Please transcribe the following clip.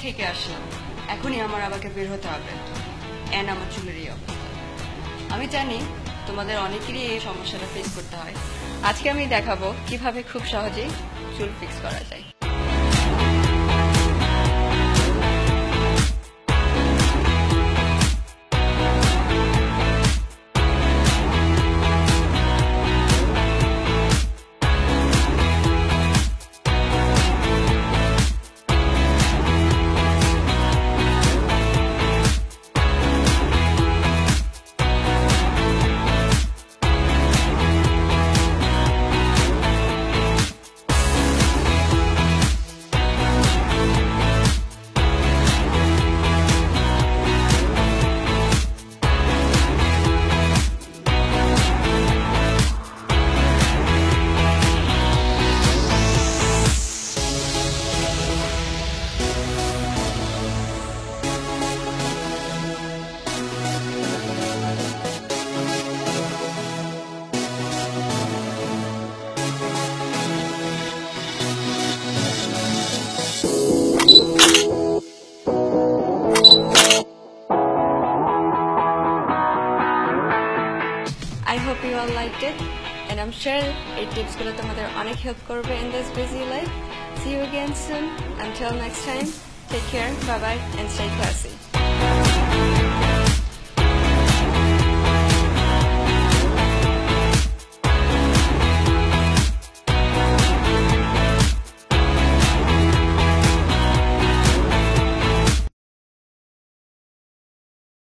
থেকে আসলাম, এখনই আমার আমাকে বের হতে হবে। এন্ড আমার চুলের এই অবস্থা। আমি জানি তোমাদের অনেকেরই এই সমস্যাটা ফেস করতে হয়। আজকে আমি দেখাবো কিভাবে খুব সহজেই চুল ফিক্স করা যায়। I hope you all liked it, and I'm sure এই টিপসগুলো তোমাদের অনেক হেল্প করবে in this busy life. See you again soon. Until next time, take care, bye bye, and stay classy.